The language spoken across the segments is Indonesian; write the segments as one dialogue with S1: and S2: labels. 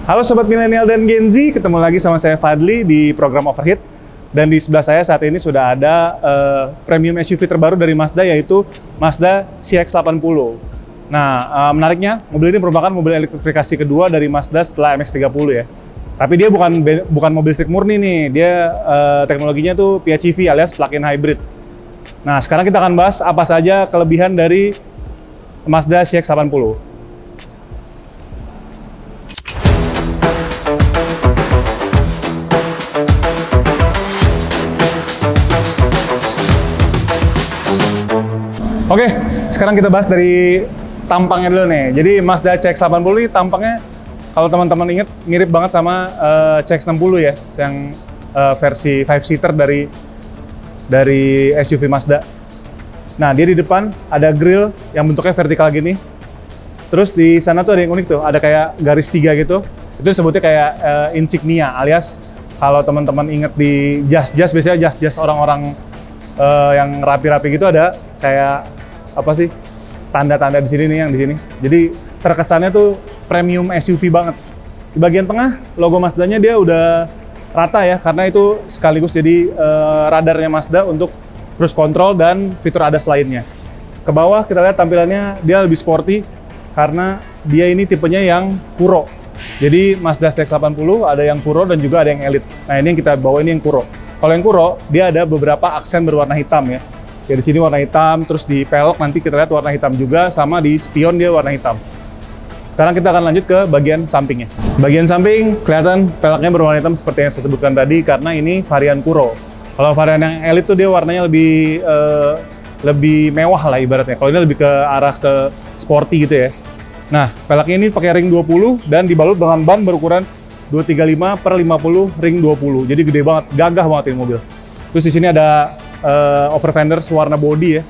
S1: Halo Sobat Milenial dan Gen Z, ketemu lagi sama saya Fadli di program Overheat. Dan di sebelah saya saat ini sudah ada premium SUV terbaru dari Mazda, yaitu Mazda CX-80. Nah, menariknya, mobil ini merupakan mobil elektrifikasi kedua dari Mazda setelah MX-30 ya. Tapi dia bukan mobil listrik murni nih, dia teknologinya tuh PHEV alias plug-in hybrid. Nah, sekarang kita akan bahas apa saja kelebihan dari Mazda CX-80. Oke, sekarang kita bahas dari tampangnya dulu nih. Jadi Mazda CX-80 ini tampangnya, kalau teman-teman ingat, mirip banget sama CX-60 ya, yang versi 5-seater dari SUV Mazda. Nah, dia di depan ada grill yang bentuknya vertikal gini. Terus di sana tuh ada yang unik tuh, ada kayak garis 3 gitu. Itu disebutnya kayak insignia, alias kalau teman-teman ingat di jas-jas, biasanya jas-jas orang-orang yang rapi-rapi gitu ada kayak apa sih, tanda-tanda di sini nih, yang di sini. Jadi terkesannya tuh premium SUV banget. Di bagian tengah logo Mazdanya dia udah rata ya, karena itu sekaligus jadi radarnya Mazda untuk cruise control dan fitur ADAS lainnya. Ke bawah kita lihat tampilannya dia lebih sporty karena dia ini tipenya yang Kuro. Jadi Mazda CX-80 ada yang Kuro dan juga ada yang Elite. Nah, ini yang kita bawa ini yang Kuro. Kalau yang Kuro, dia ada beberapa aksen berwarna hitam ya. Ya di sini warna hitam, terus di pelek nanti kita lihat warna hitam juga, sama di spion dia warna hitam. Sekarang kita akan lanjut ke bagian sampingnya. Bagian samping kelihatan peleknya berwarna hitam seperti yang saya sebutkan tadi karena ini varian Kuro. Kalau varian yang Elite tuh dia warnanya lebih mewah lah ibaratnya. Kalau ini lebih ke arah ke sporty gitu ya. Nah, peleknya ini pakai ring 20 dan dibalut dengan ban berukuran 235/50 ring 20. Jadi gede banget, gagah banget ini mobil. Terus di sini ada over fenders warna body ya,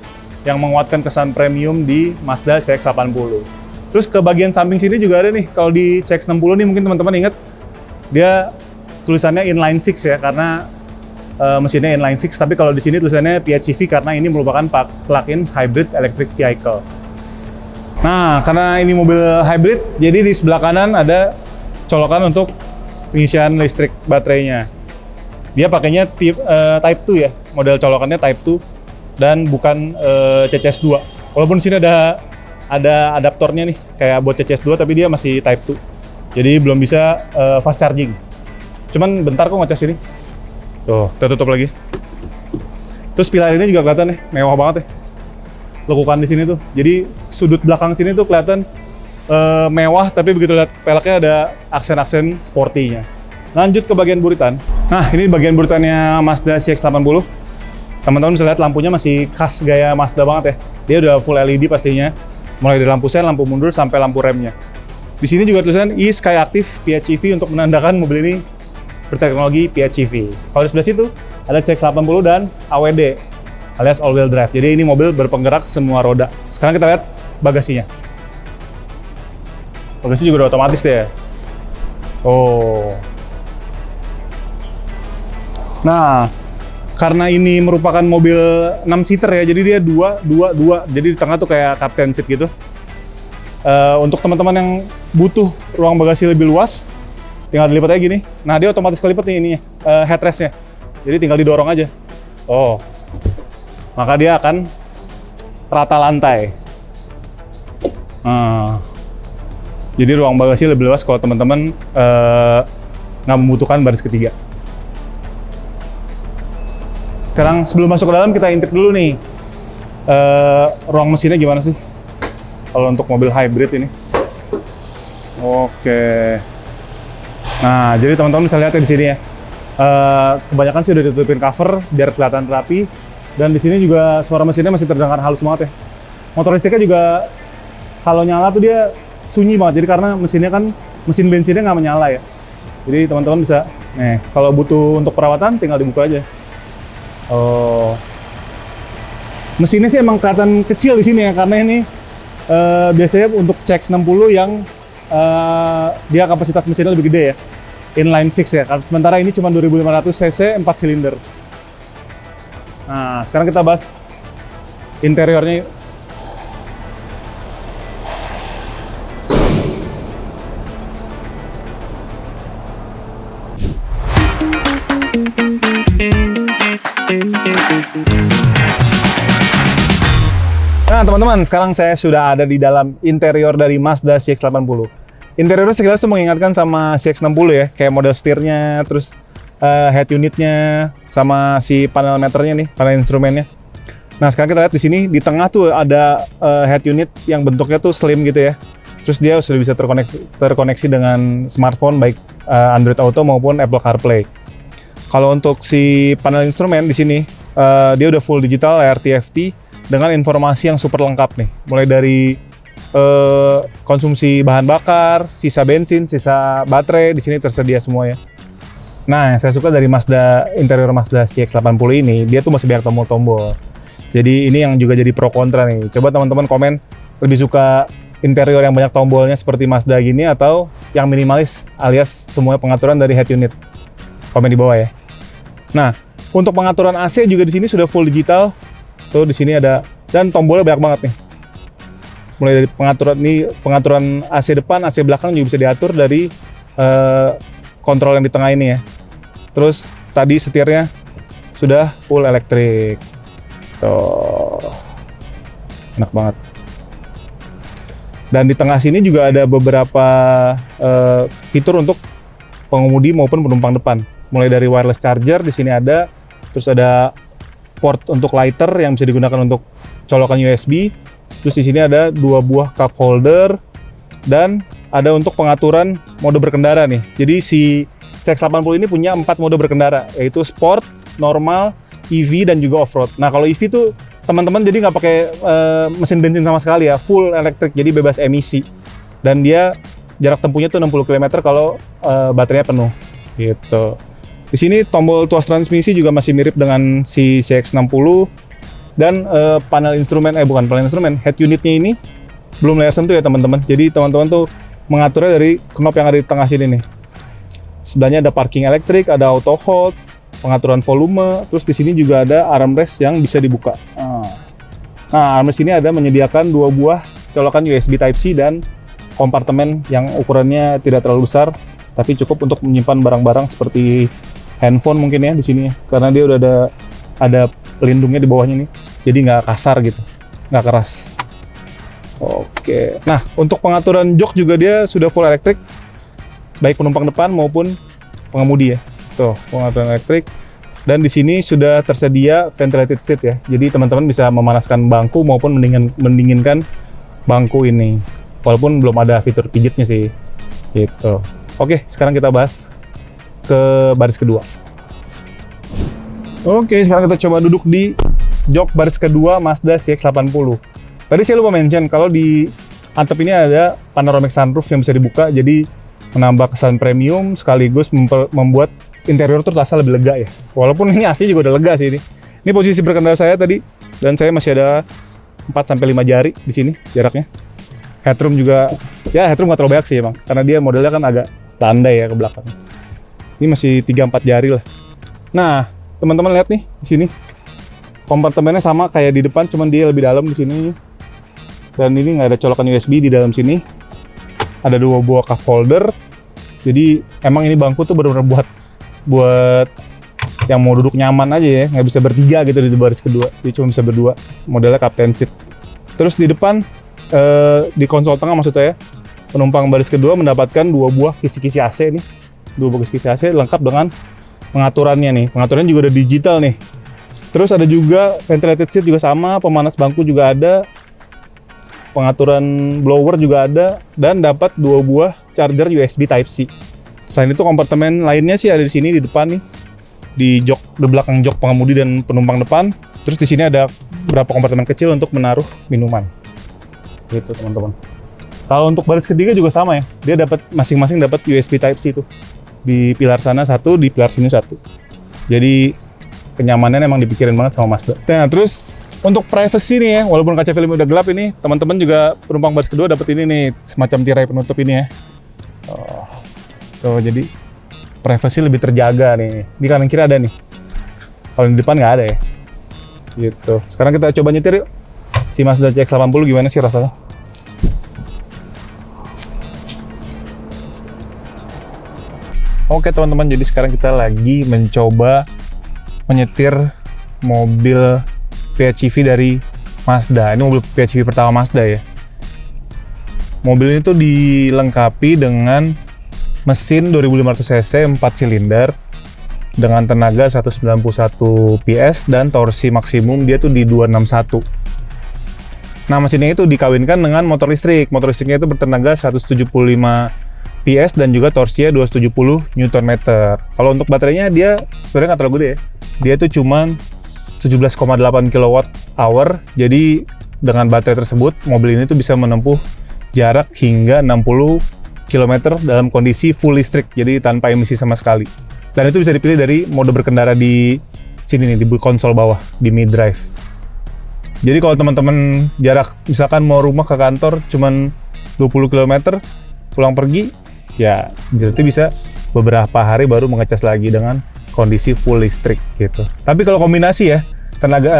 S1: yang menguatkan kesan premium di Mazda CX-80. Terus ke bagian samping sini juga ada nih, kalau di CX-60 nih mungkin teman-teman ingat, dia tulisannya inline 6 ya, karena mesinnya inline 6, tapi kalau di sini tulisannya PHEV karena ini merupakan plug-in hybrid electric vehicle. Nah, karena ini mobil hybrid, jadi di sebelah kanan ada colokan untuk pengisian listrik baterainya. Dia pakainya Type 2 ya, model colokannya Type 2 dan bukan CCS2. Walaupun di sini ada adaptornya nih, kayak buat CCS2 tapi dia masih Type 2. Jadi belum bisa fast charging. Cuman bentar kok ngecas ini. Tuh, kita tutup lagi. Terus pilar ini juga kelihatan nih, mewah banget ya. Lekukan di sini tuh. Jadi sudut belakang sini tuh kelihatan mewah, tapi begitu lihat peleknya ada aksen-aksen sporty-nya. Lanjut ke bagian buritan. Nah, ini bagian buritannya Mazda CX-80. Teman-teman bisa lihat lampunya masih khas gaya Mazda banget ya. Dia udah full LED pastinya. Mulai dari lampu sen, lampu mundur, sampai lampu remnya. Di sini juga tulisan e-Sky Active PHEV untuk menandakan mobil ini berteknologi PHEV. Kalau di sebelah situ ada CX-80 dan AWD alias all wheel drive. Jadi ini mobil berpenggerak semua roda. Sekarang kita lihat bagasinya. Bagasi juga udah otomatis deh. Oh. Nah, karena ini merupakan mobil 6-seater ya, jadi dia dua. Jadi di tengah tuh kayak captain seat gitu. Untuk teman-teman yang butuh ruang bagasi lebih luas, tinggal dilipat aja gini. Nah, dia otomatis kelipat nih ininya, headrestnya. Jadi tinggal didorong aja. Oh, maka dia akan rata lantai. Jadi ruang bagasi lebih luas kalau teman-teman nggak membutuhkan baris ketiga. Sekarang sebelum masuk ke dalam kita intip dulu nih ruang mesinnya gimana sih kalau untuk mobil hybrid ini. Oke. Nah, jadi teman-teman bisa lihat di sini ya. Kebanyakan sih udah ditutupin cover biar kelihatan rapi, dan di sini juga suara mesinnya masih terdengar halus banget ya. Motor listriknya juga kalau nyala tuh dia sunyi banget, jadi karena mesinnya kan mesin bensinnya nggak menyala ya. Jadi teman-teman bisa, kalau butuh untuk perawatan tinggal dibuka aja. Oh, mesinnya sih emang kelihatan kecil di sini ya, karena ini biasanya untuk CX-60 yang dia kapasitas mesinnya lebih gede ya, inline 6 ya. Sementara ini cuma 2500 cc 4 silinder. Nah, sekarang kita bahas interiornya yuk. teman-teman, sekarang saya sudah ada di dalam interior dari Mazda CX-80. Interiornya sekilas tuh mengingatkan sama CX-60 ya, kayak model setirnya, terus head unitnya, sama si panel meternya nih, panel instrumennya. Nah sekarang kita lihat di sini, di tengah tuh ada head unit yang bentuknya tuh slim gitu ya. Terus dia sudah bisa terkoneksi dengan smartphone, baik Android Auto maupun Apple CarPlay. Kalau untuk si panel instrumen di sini, dia udah full digital layar TFT dengan informasi yang super lengkap nih. Mulai dari konsumsi bahan bakar, sisa bensin, sisa baterai, di sini tersedia semua ya. Nah, yang saya suka dari interior Mazda CX-80 ini, dia tuh masih banyak tombol-tombol. Jadi ini yang juga jadi pro kontra nih. Coba teman-teman komen, lebih suka interior yang banyak tombolnya seperti Mazda gini atau yang minimalis alias semua pengaturan dari head unit. Komen di bawah ya. Nah, untuk pengaturan AC juga di sini sudah full digital. Tuh di sini ada, dan tombolnya banyak banget nih. Mulai dari pengaturan AC depan, AC belakang juga bisa diatur dari kontrol yang di tengah ini ya. Terus tadi setirnya sudah full elektrik. Tuh. Enak banget. Dan di tengah sini juga ada beberapa fitur untuk pengemudi maupun penumpang depan. Mulai dari wireless charger di sini ada, terus ada port untuk lighter yang bisa digunakan untuk colokan USB. Terus di sini ada 2 buah cup holder dan ada untuk pengaturan mode berkendara nih. Jadi si CX-80 ini punya 4 mode berkendara, yaitu Sport, Normal, EV, dan juga Off-road. Nah kalau EV tuh teman-teman jadi nggak pakai mesin bensin sama sekali ya, full elektrik, jadi bebas emisi. Dan dia jarak tempuhnya tuh 60 km kalau baterainya penuh. Gitu. Di sini tombol tuas transmisi juga masih mirip dengan si CX-60. Dan panel instrumen, bukan panel instrumen, head unitnya ini belum layar sentuh ya teman-teman. Jadi teman-teman tuh mengaturnya dari knop yang ada di tengah sini nih. Sebelahnya ada parking elektrik, ada auto hold, pengaturan volume, terus di sini juga ada armrest yang bisa dibuka. Nah, armrest ini ada menyediakan 2 buah colokan USB Type-C dan kompartemen yang ukurannya tidak terlalu besar, tapi cukup untuk menyimpan barang-barang seperti handphone mungkin ya di sini ya, karena dia udah ada pelindungnya di bawahnya nih, jadi nggak kasar gitu, nggak keras. Oke, nah untuk pengaturan jok juga dia sudah full elektrik, baik penumpang depan maupun pengemudi ya. Tuh, pengaturan elektrik. Dan di sini sudah tersedia ventilated seat ya. Jadi teman-teman bisa memanaskan bangku maupun mendinginkan bangku ini. Walaupun belum ada fitur pijitnya sih. Gitu. Oke, sekarang kita bahas ke baris kedua. Oke, sekarang kita coba duduk di jok baris kedua Mazda CX-80. Tadi saya lupa mention kalau di atap ini ada panoramic sunroof yang bisa dibuka, jadi menambah kesan premium sekaligus membuat interior tuh terasa lebih lega ya. Walaupun ini AC juga udah lega sih ini. Ini posisi berkendara saya tadi, dan saya masih ada 4-5 jari di sini jaraknya. Headroom juga, ya headroom nggak terlalu banyak sih emang, karena dia modelnya kan agak landai ya ke belakang. Ini masih 3-4 jari lah. Nah, teman-teman lihat nih di sini. Kompartemennya sama kayak di depan, cuman dia lebih dalam di sini. Dan ini nggak ada colokan USB di dalam sini. Ada 2 buah cup holder. Jadi emang ini bangku tuh benar-benar buat yang mau duduk nyaman aja ya, nggak bisa bertiga gitu di baris kedua. Jadi cuma bisa berdua. Modelnya captain seat. Terus di depan di konsol tengah maksud saya, penumpang baris kedua mendapatkan 2 buah kisi-kisi AC nih. 2 buah kisi-kisi AC lengkap dengan pengaturannya nih. Pengaturannya juga udah digital nih. Terus ada juga ventilated seat juga sama, pemanas bangku juga ada. Pengaturan blower juga ada, dan dapat 2 buah charger USB Type-C. Selain itu kompartemen lainnya sih ada di sini di depan nih, di belakang jok pengemudi dan penumpang depan. Terus di sini ada beberapa kompartemen kecil untuk menaruh minuman. Gitu teman-teman. Kalau untuk baris ketiga juga sama ya, dia dapat masing-masing dapat USB Type-C tuh. Di pilar sana 1, di pilar sini 1. Jadi kenyamanan emang dipikirin banget sama Mazda. Nah terus untuk privacy nih ya, walaupun kaca film udah gelap ini, teman-teman juga penumpang baris kedua dapat ini nih, semacam tirai penutup ini ya. Tuh, jadi privacy lebih terjaga nih. Di kanan kiri ada nih. Kalau di depan nggak ada ya. Gitu. Sekarang kita coba nyetir yuk. Si Mazda CX-80 gimana sih rasanya? Oke teman-teman, jadi sekarang kita lagi mencoba menyetir mobil PHEV dari Mazda. Ini mobil PHEV pertama Mazda ya. Mobil ini tuh dilengkapi dengan mesin 2500 cc 4 silinder dengan tenaga 191 PS dan torsi maksimum dia tuh di 261. Nah, mesinnya itu dikawinkan dengan motor listrik. Motor listriknya itu bertenaga 175 PS dan juga torsinya 270 Nm. Kalau untuk baterainya dia sebenarnya nggak terlalu gede ya. Dia itu cuma 17,8 kWh. Jadi dengan baterai tersebut mobil ini tuh bisa menempuh jarak hingga 60 km dalam kondisi full listrik. Jadi tanpa emisi sama sekali. Dan itu bisa dipilih dari mode berkendara di sini nih, di konsol bawah, di mid drive. Jadi kalau teman-teman jarak misalkan mau rumah ke kantor cuman 20 km, pulang pergi, ya berarti bisa beberapa hari baru mengecas lagi dengan kondisi full listrik gitu. Tapi kalau kombinasi ya, tenaga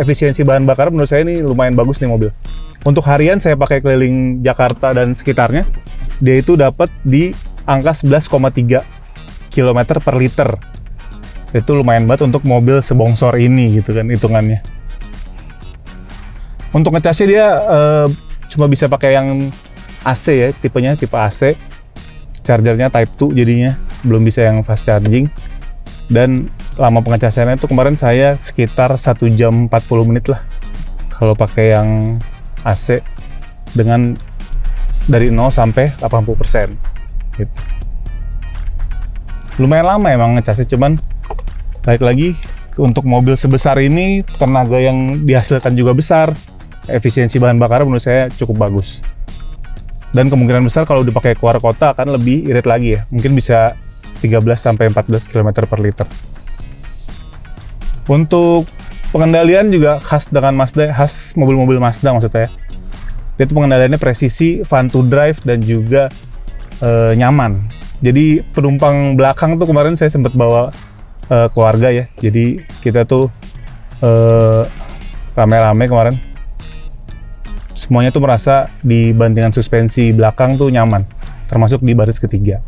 S1: efisiensi bahan bakar menurut saya ini lumayan bagus nih mobil. Untuk harian saya pakai keliling Jakarta dan sekitarnya, dia itu dapat di angka 11,3 km per liter. Itu lumayan banget untuk mobil sebongsor ini gitu kan hitungannya. Untuk ngecasnya dia cuma bisa pakai yang AC ya, tipenya tipe AC. Chargernya Type 2 jadinya, belum bisa yang fast charging. Dan lama pengecasannya itu kemarin saya sekitar 1 jam 40 menit lah. Kalau pakai yang AC dengan dari 0 sampai 80% gitu. Lumayan lama emang ngecasnya, cuman balik lagi untuk mobil sebesar ini tenaga yang dihasilkan juga besar, efisiensi bahan bakar menurut saya cukup bagus, dan kemungkinan besar kalau dipakai keluar kota akan lebih irit lagi ya, mungkin bisa 13-14 km per liter. Untuk pengendalian juga khas dengan Mazda, khas mobil-mobil Mazda maksud saya. Dia itu pengendaliannya presisi, fun to drive, dan juga nyaman. Jadi penumpang belakang tuh kemarin saya sempat bawa keluarga ya. Jadi kita tuh rame-rame kemarin. Semuanya tuh merasa di bantingan suspensi belakang tuh nyaman, termasuk di baris ketiga.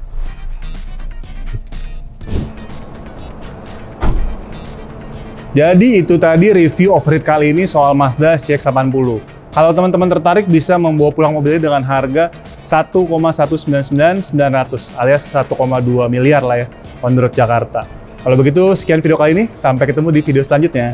S1: Jadi itu tadi review off-road kali ini soal Mazda CX-80. Kalau teman-teman tertarik bisa membawa pulang mobilnya dengan harga 1,199.900 alias 1,2 miliar lah ya on the road Jakarta. Kalau begitu sekian video kali ini, sampai ketemu di video selanjutnya.